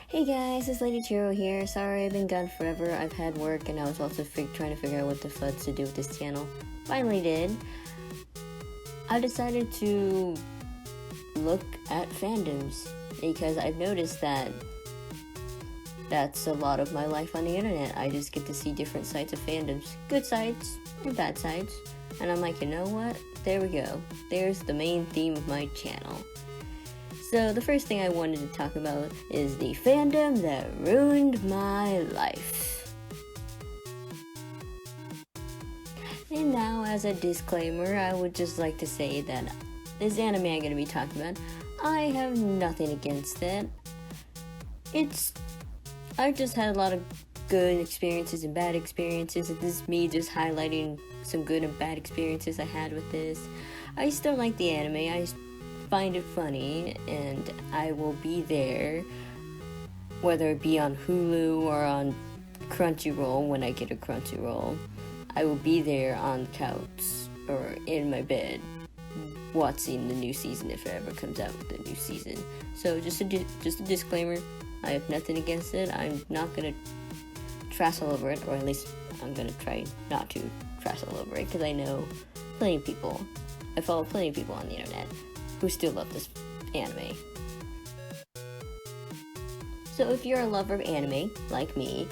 Hey guys, it's Lady Chiro here. Sorry I've been gone forever. I've had work and I was also trying to figure out what the fuck to do with this channel. Finally did. I decided to look at fandoms because I've noticed that that's a lot of my life on the internet. I just get to see different sides of fandoms. Good sides and bad sides. And I'm like, you know what? There we go. There's the main theme of my channel. So the first thing I wanted to talk about is the fandom that ruined my life. And now, as a disclaimer, I would just like to say that this anime I'm going to be talking about, I have nothing against it. I've just had a lot of good experiences and bad experiences, and this is me just highlighting some good and bad experiences I had with this. I still like the anime. I find it funny, and I will be there, whether it be on Hulu or on Crunchyroll when I get a Crunchyroll. I will be there on the couch or in my bed watching the new season if it ever comes out with the new season. So just a disclaimer, I have nothing against it. I'm not gonna trash all over it, or at least I'm gonna try not to trash all over it, because I know I follow plenty of people on the internet who still love this anime. So if you're a lover of anime, like me,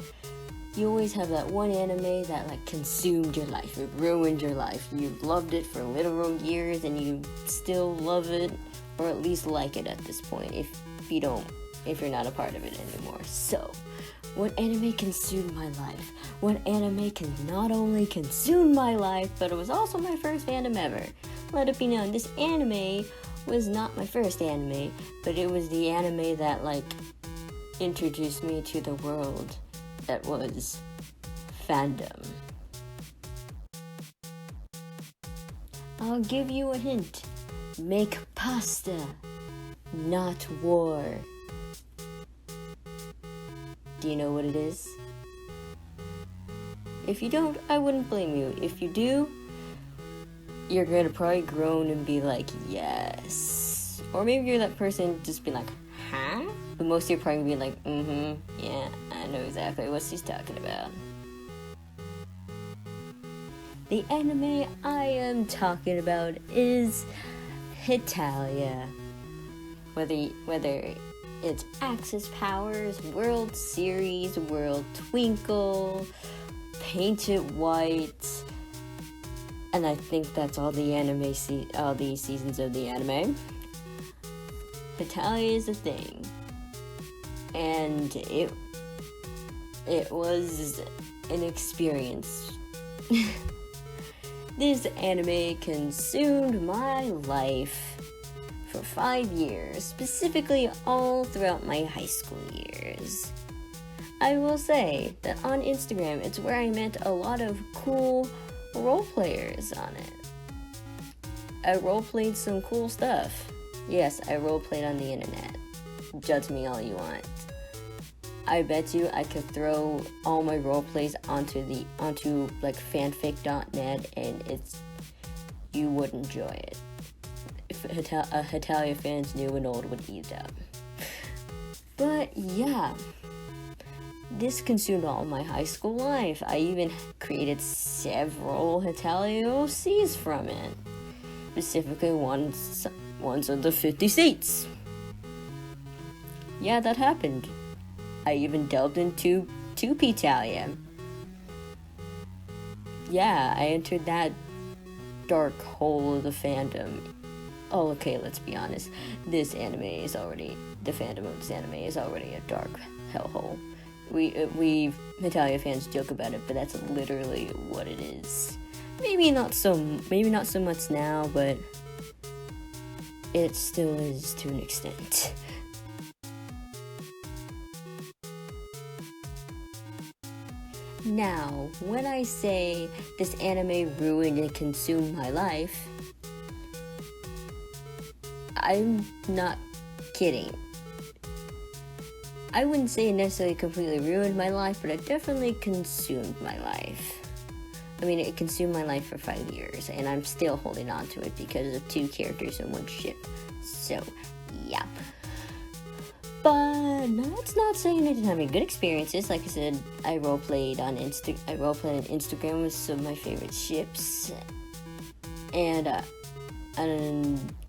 you always have that one anime that consumed your life. It ruined your life. You loved it for literal years and you still love it, or at least like it at this point, if you're not a part of it anymore. So, what anime consumed my life? What anime can not only consume my life, but it was also my first fandom ever. Let it be known, this anime was not my first anime, but it was the anime that introduced me to the world that was fandom. I'll give you a hint. Make pasta, not war. Do you know what it is? If you don't, I wouldn't blame you. If you do, you're gonna probably groan and be like, yes. Or maybe you're that person just be like, huh? But most of you are probably be like, yeah, I know exactly what she's talking about. The anime I am talking about is Hetalia. Whether it's Axis Powers, World Series, World Twinkle, Painted White, and I think that's all the all the seasons of the anime. Hetalia is a thing, and it was an experience. This anime consumed my life for 5 years, specifically all throughout my high school years. I will say that on Instagram, it's where I met a lot of cool role players on it. I roleplayed some cool stuff. Yes, I roleplayed on the internet. Judge me all you want. I bet you I could throw all my roleplays onto fanfic.net and you would enjoy it. If Hetalia fans new and old would eat up. But yeah, this consumed all my high school life. I even created several Hetalia OCs from it. Specifically ones of the 50 states. Yeah, that happened. I even delved into 2P-talia. Yeah, I entered that dark hole of the fandom. Oh, okay, let's be honest. The fandom of this anime is already a dark hellhole. We Hetalia fans joke about it, but that's literally what it is. Maybe not so much now, but it still is to an extent. Now, when I say this anime ruined and consumed my life, I'm not kidding. I wouldn't say it necessarily completely ruined my life, but it definitely consumed my life. I mean, it consumed my life for 5 years, and I'm still holding on to it because of 2 characters in one ship. So, yeah. But let's not not saying I didn't have any good experiences. Like I said, I roleplayed on Instagram with some of my favorite ships, and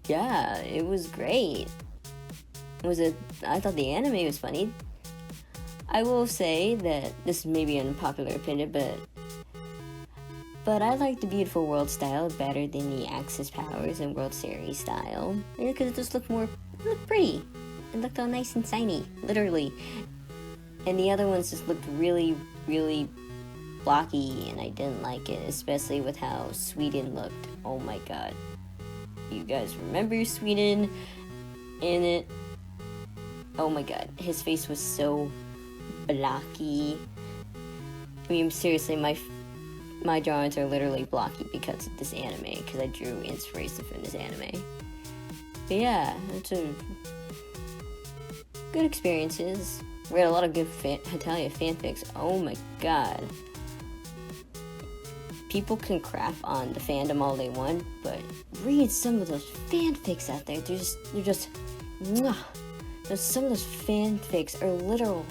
yeah, it was great. I thought the anime was funny. I will say that this may be an unpopular opinion, but I like the Beautiful World style better than the Axis Powers and World Series style. Because it just looked pretty. It looked all nice and shiny, literally. And the other ones just looked really, really blocky, and I didn't like it, especially with how Sweden looked. Oh my god. You guys remember Sweden in it? Oh my god, his face was so blocky. I mean, seriously, my drawings are literally blocky because of this anime, because I drew inspiration from this anime. But yeah, it's a good experiences. We had a lot of good Hetalia fanfics. Oh my god. People can crap on the fandom all they want, but read some of those fanfics out there. They're just mwah. Some of those fanfics are literal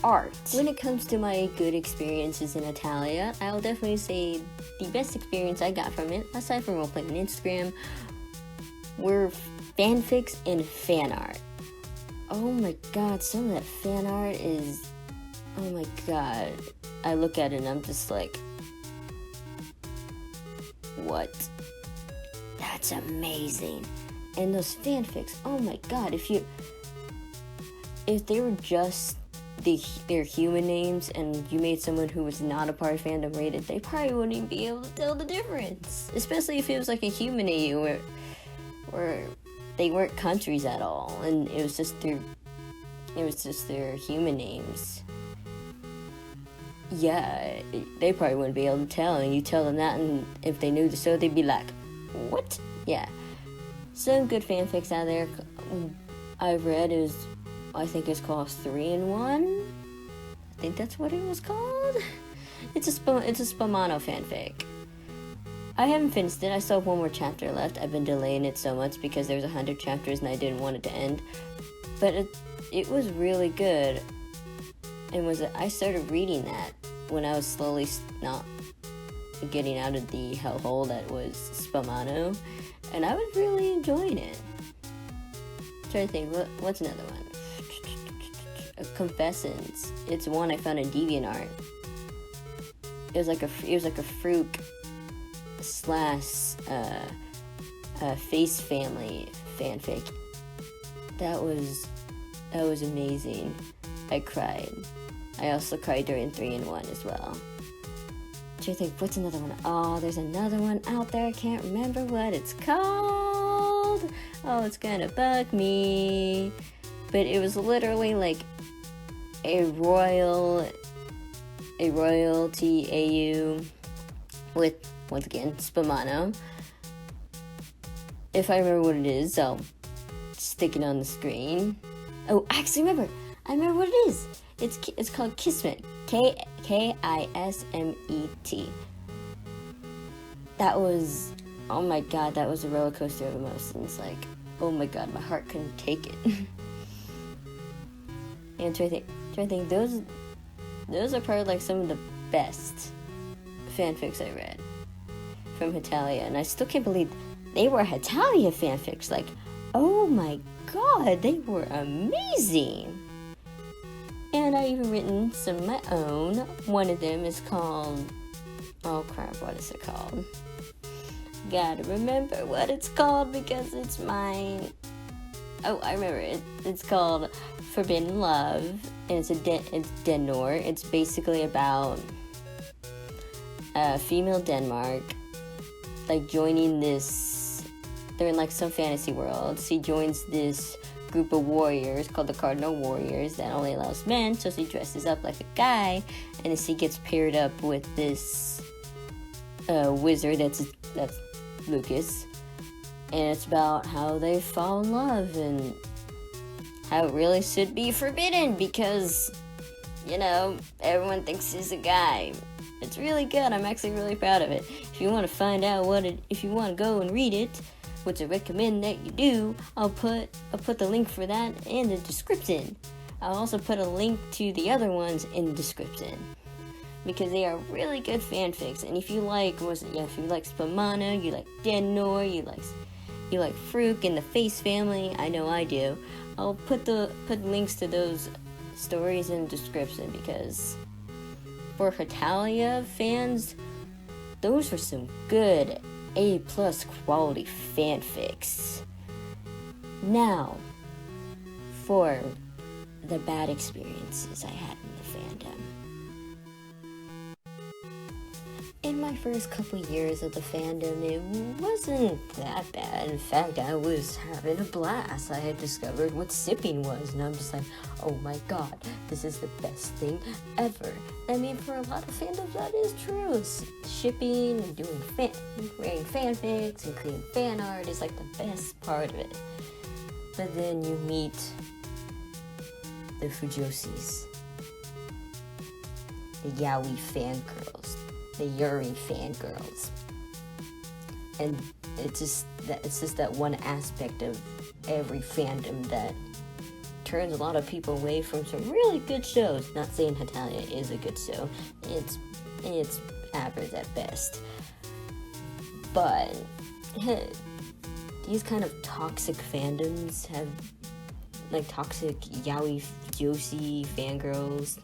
art. When it comes to my good experiences in Italia, I'll definitely say the best experience I got from it, aside from roleplaying on Instagram, were fanfics and fan art. Oh my god, some of that fan art is... oh my god. I look at it and I'm just like... what? That's amazing. And those fanfics, oh my god, if they were just their human names and you made someone who was not a part of fandom rated, they probably wouldn't even be able to tell the difference. Especially if it was like a human AU where they weren't countries at all, and it was just their human names. Yeah, they probably wouldn't be able to tell, and you tell them that, and if they knew the show, they'd be like, what? Yeah. Some good fanfics out there I've read I think it's called 3-in-1. I think that's what it was called. It's a Spamano fanfic. I haven't finished it. I still have one more chapter left. I've been delaying it so much because there's 100 chapters and I didn't want it to end. But it was really good. And I started reading that when I was slowly not getting out of the hellhole that was Spamano, and I was really enjoying it. I'm trying to think, what's another one? Confessions. It's one I found in DeviantArt. It was like a FrUK / Face Family fanfic. That was amazing. I cried. I also cried during 3-in-1 as well. I'm trying to think, what's another one? Oh, there's another one out there. I can't remember what it's called. Oh, it's gonna bug me. But it was literally like a royalty AU with, once again, Spamano. If I remember what it is, I'll stick it on the screen. Oh, I actually remember. I remember what it is. It's called Kismet. Kismet. That was, oh my god, that was a roller coaster of emotions. Like, oh my god, my heart couldn't take it. And try to think, those are probably like some of the best fanfics I read from Hetalia, and I still can't believe they were Hetalia fanfics. Like, oh my god, they were amazing. And I even written some of my own. One of them is called, oh crap, what is it called? Gotta remember what it's called because it's mine. Oh, I remember it. It's called Forbidden Love, and it's Denor. It's basically about female Denmark, like joining this. They're in like some fantasy world. She joins this group of warriors called the Cardinal Warriors that only allows men, so she dresses up like a guy, and then she gets paired up with this wizard that's Lucas, and it's about how they fall in love and how it really should be forbidden because, you know, everyone thinks he's a guy. It's really good. I'm actually really proud of it. If you want to find out if you want to go and read it, which I recommend that you do, I'll put the link for that in the description. I'll also put a link to the other ones in the description, because they are really good fanfics. And if you like, if you like Spamano, you like Denor, you like FrUK and the Face family, I know I do, I'll put links to those stories in the description, because for Hetalia fans, those were some good A+ quality fanfics. Now, for the bad experiences I had in the fandom. In my first couple years of the fandom, it wasn't that bad. In fact, I was having a blast. I had discovered what sipping was, and I'm just like, oh my god, this is the best thing ever. I mean, for a lot of fandoms, that is true. Shipping and wearing fanfics and creating fan art is like the best part of it. But then you meet the Fujosis, the Yaoi fangirls, the Yuri fangirls, and it's just that one aspect of every fandom that turns a lot of people away from some really good shows. Not saying Hetalia is a good show; it's average at best. But these kind of toxic fandoms have, like, toxic yaoi Joshi fangirls,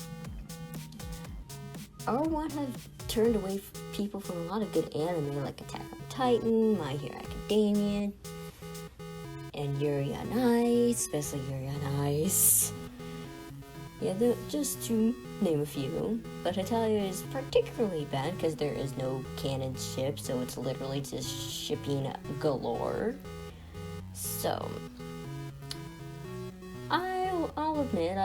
are what have turned away people from a lot of good anime, like Attack on Titan, My Hero Academia, and Yuri on Ice, especially Yuri on Ice. Yeah, just to name a few. But Hetalia is particularly bad because there is no canon ship, so it's literally just shipping galore. So, I'll admit,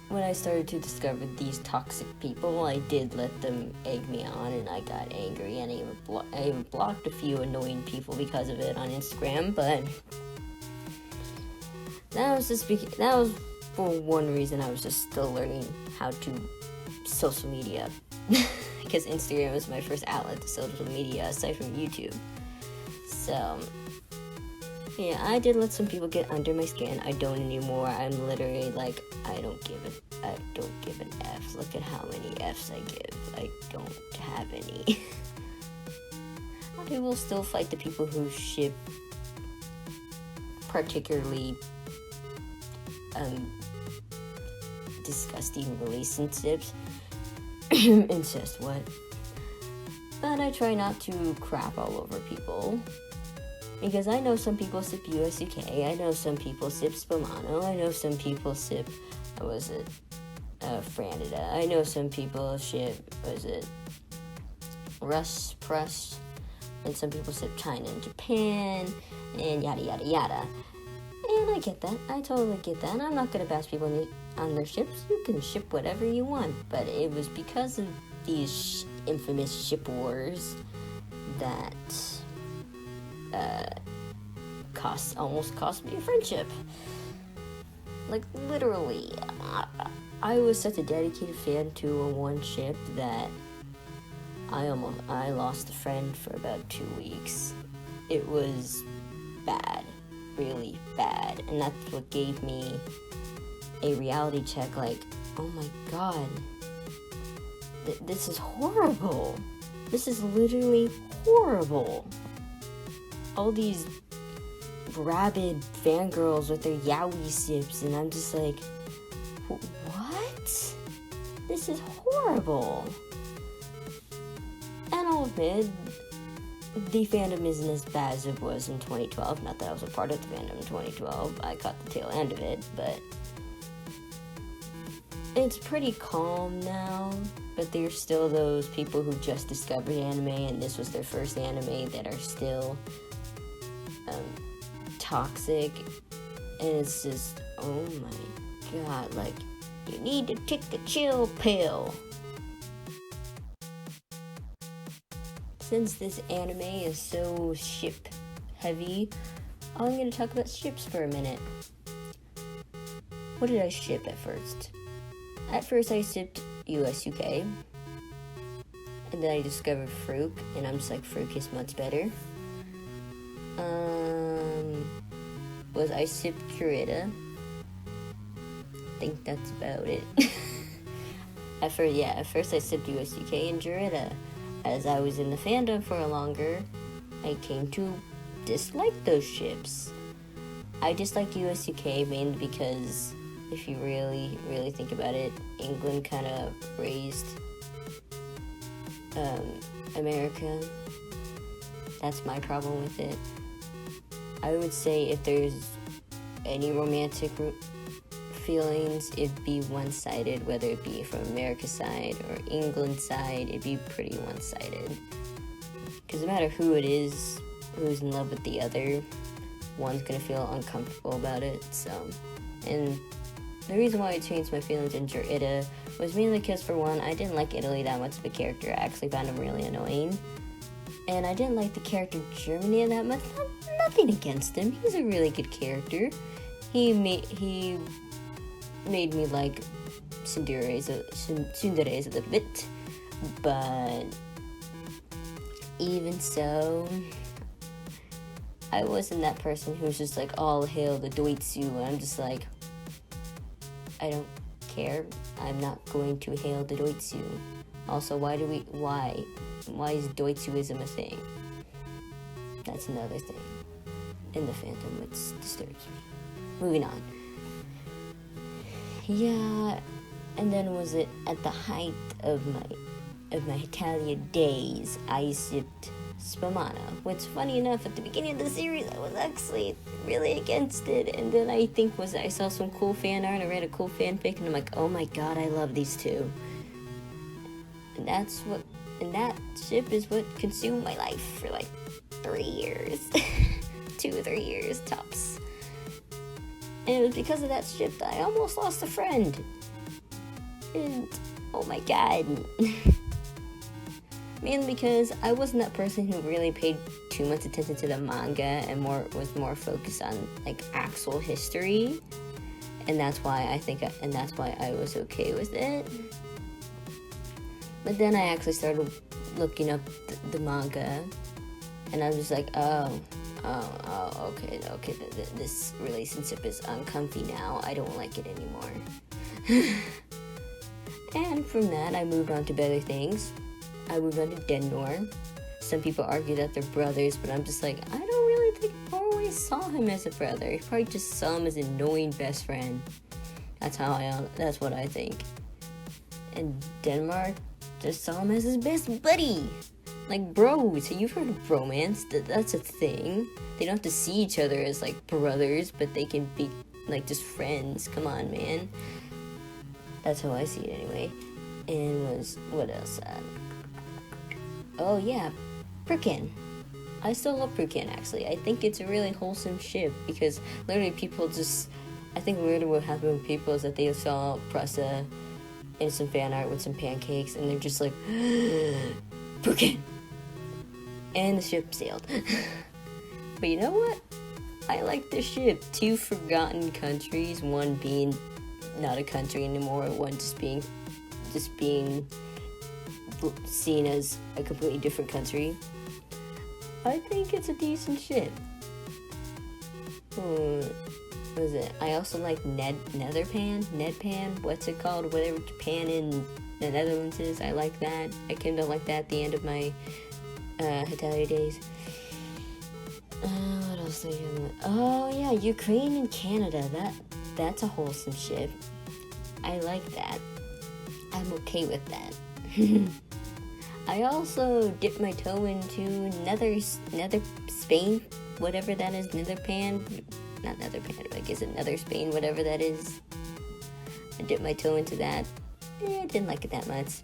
when I started to discover these toxic people, I did let them egg me on, and I got angry, and I even blocked a few annoying people because of it on Instagram. But that was for one reason. I was just still learning how to social media, because Instagram was my first outlet to social media aside from YouTube. So yeah, I did let some people get under my skin. I don't anymore. I'm literally like, I don't give an F. Look at how many Fs I give. I don't have any. I will still fight the people who ship particularly disgusting relationships. Incest, what? But I try not to crap all over people. Because I know some people sip USUK, I know some people sip Spamano, I know some people sip, Franida, I know some people ship, Rush Prush, and some people sip China and Japan, and yada yada yada. And I get that, I totally get that, and I'm not gonna bash people on their ships. You can ship whatever you want, but it was because of these infamous ship wars that almost cost me a friendship. Like, literally, I was such a dedicated fan to a one ship that I lost a friend for about 2 weeks. It was bad, really bad, and that's what gave me a reality check, like, oh my god, this is horrible. This is literally horrible. All these rabid fangirls with their yaoi sips, and I'm just like, what? This is horrible. And I'll admit, the fandom isn't as bad as it was in 2012. Not that I was a part of the fandom in 2012. I caught the tail end of it, but it's pretty calm now. But there's still those people who just discovered anime and this was their first anime that are still toxic, and it's just, oh my god, like, you need to take the chill pill. Since this anime is so ship heavy, I'm going to talk about ships for a minute. What did I ship at first? At first I shipped USUK, and then I discovered FrUK, and I'm just like, FrUK is much better. I shipped Kurita, think that's about it. At first I sipped USUK and Jurita. As I was in the fandom for longer, I came to dislike those ships. I dislike USUK mainly because if you really, really think about it, England kind of raised America. That's my problem with it. I would say if there's any romantic feelings, it'd be one-sided, whether it be from America's side or England's side, it'd be pretty one-sided. Because no matter who it is, who's in love with the other, one's gonna feel uncomfortable about it. So, and the reason why I changed my feelings in Jurita was mainly because, for one, I didn't like Italy that much of a character. I actually found him really annoying. And I didn't like the character Germany that much. Nothing against him. He's a really good character. He made me like Tsundere a little bit. But even so, I wasn't that person who's just like, all hail the Doitsu. I'm just like, I don't care. I'm not going to hail the Doitsu. Also, why is Doitsuism a thing? That's another thing in the fandom which disturbs me. Moving on. Yeah, and then was it at the height of my Italian days, I sipped Spamano, which, funny enough, at the beginning of the series, I was actually really against it, and then I saw some cool fan art, I read a cool fanfic, and I'm like, oh my god, I love these two. And that ship is what consumed my life for like 3 years. 2 or 3 years, tops. And it was because of that ship that I almost lost a friend. And, oh my god. Mainly because I wasn't that person who really paid too much attention to the manga and was more focused on like actual history, and that's why I was okay with it. But then I actually started looking up the manga, and I was like, okay, this relationship is uncomfy now. I don't like it anymore. And from that, I moved on to better things. I moved on to Denor. Some people argue that they're brothers, but I'm just like, I don't really think I always saw him as a brother. I probably just saw him as an annoying best friend. That's what I think. And Denmark just saw him as his best buddy. Like, bros. So you've heard of bromance. That's a thing. They don't have to see each other as, like, brothers, but they can be, like, just friends. Come on, man. That's how I see it, anyway. And what else? Oh, yeah. FrUK. I still love FrUK, actually. I think it's a really wholesome ship, because literally I think literally what happened with people is that they saw Pressa in some fan art with some pancakes, and they're just like, FrUK! And the ship sailed. But you know what? I like the ship. 2 forgotten countries, one being not a country anymore, one just being seen as a completely different country. I think it's a decent ship. What is it? I also like Nedpan, what's it called? Whatever Japan in the Netherlands is, I like that. I kind of like that at the end of my Hitalia days. What else do you have? Oh yeah, Ukraine and Canada. That's a wholesome ship. I like that. I'm okay with that. I also dipped my toe into Nether Spain, whatever that is, not Netherpan, but I guess it's Nether Spain, whatever that is. I dipped my toe into that. I didn't like it that much.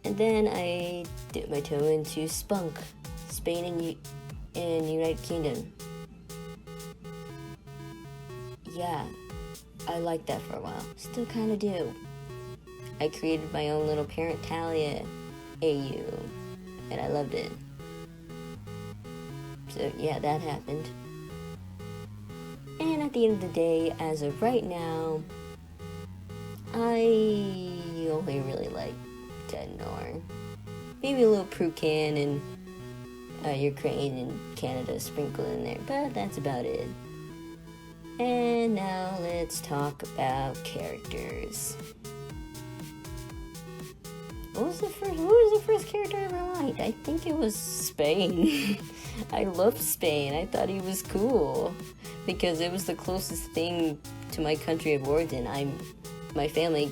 And then I dipped my toe into Spunk, Spain and United Kingdom. Yeah, I liked that for a while. Still kind of do. I created my own little Parentalia AU, and I loved it. So yeah, that happened. And at the end of the day, as of right now, I only really like Denor. Maybe a little FrUK and Ukraine and Canada sprinkled in there, but that's about it. And now let's talk about characters. Who was the first character I ever liked? I think it was Spain. I loved Spain. I thought he was cool because it was the closest thing to my country of origin. My family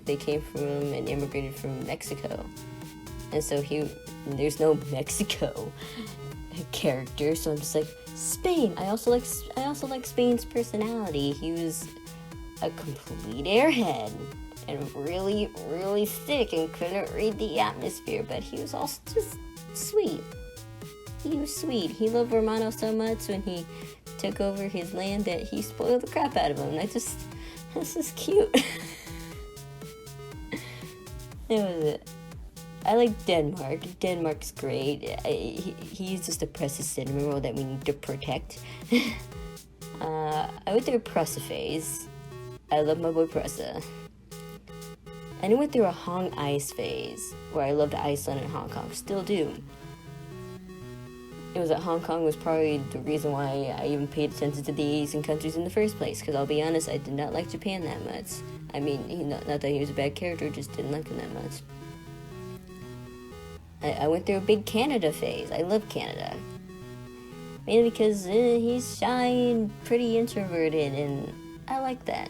they came from and immigrated from Mexico, and so there's no Mexico character, so I'm just like, Spain. I also like Spain's personality. He was a complete airhead and really, really thick and couldn't read the atmosphere, but he was also just sweet. He was sweet. He loved Romano so much when he took over his land that he spoiled the crap out of him. This is cute. It was it. I like Denmark. Denmark's great. He's just a precious cinnamon roll that we need to protect. I went through a Pressa phase. I love my boy Pressa. And I went through a Hong Ice phase, where I loved Iceland and Hong Kong. Still do. It was that Hong Kong was probably the reason why I even paid attention to the Asian countries in the first place. Because I'll be honest, I did not like Japan that much. I mean, not that he was a bad character, just didn't like him that much. I went through a big Canada phase. I love Canada. Mainly because he's shy and pretty introverted, and I like that.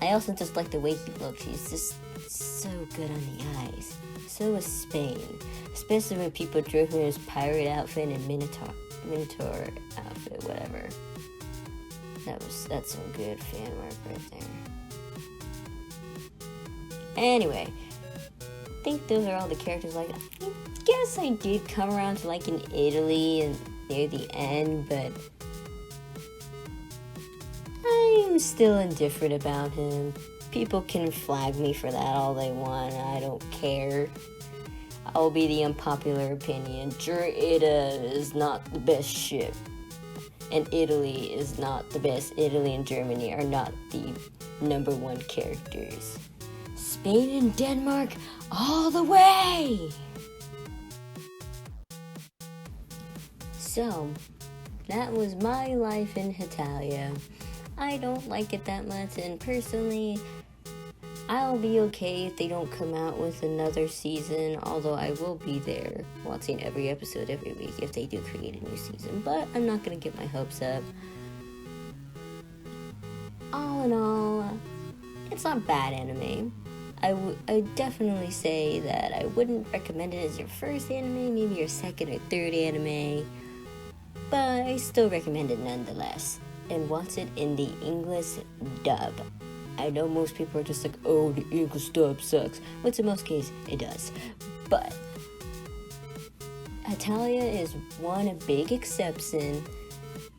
I also just like the way he looks. He's just so good on the eyes. So is Spain. Especially when people drew him in his pirate outfit and Minotaur outfit, whatever. That's some good fan work right there. Anyway, I think those are all the characters I guess I did come around to liking Italy and near the end, but I'm still indifferent about him. People can flag me for that all they want. I don't care. I'll be the unpopular opinion. Ida is not the best ship. And Italy is not the best. Italy and Germany are not the number one characters. Spain and Denmark all the way! So, that was my life in Hetalia. I don't like it that much, and personally, I'll be okay if they don't come out with another season, although I will be there watching every episode every week if they do create a new season, but I'm not going to get my hopes up. All in all, it's not bad anime. I definitely say that I wouldn't recommend it as your first anime, maybe your second or third anime, but I still recommend it nonetheless. And watch it in the English dub. I know most people are just like, oh, the English dub sucks, which in most cases it does. But Hetalia is one big exception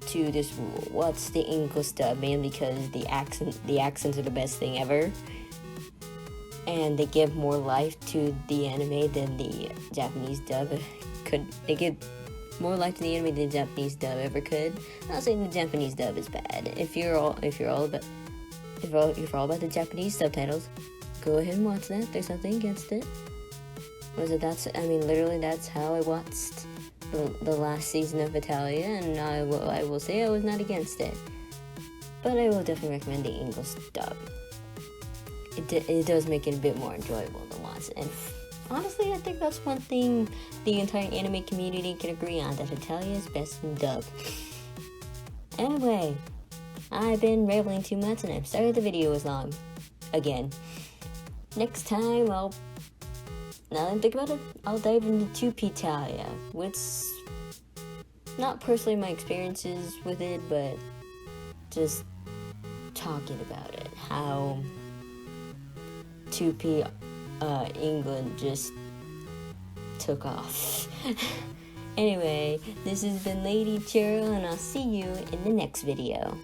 to this rule. Watch the English dub, mainly because the accents are the best thing ever. And they give more life to the anime than the Japanese dub could. They give more life to the anime than the Japanese dub ever could. I'm not saying the Japanese dub is bad. If you're all about the Japanese subtitles, go ahead and watch that. There's nothing against it. Literally that's how I watched the last season of Hetalia, and I will say I was not against it. But I will definitely recommend the English dub. It does make it a bit more enjoyable to watch, and honestly, I think that's one thing the entire anime community can agree on, that Hetalia is best in dub. Anyway, I've been rambling too much, and I'm sorry the video was long. Again. Next time, now that I think about it, I'll dive into Hetalia, which, not personally my experiences with it, but just talking about it. How 2P England just took off. Anyway, this has been Lady Cheryl, and I'll see you in the next video.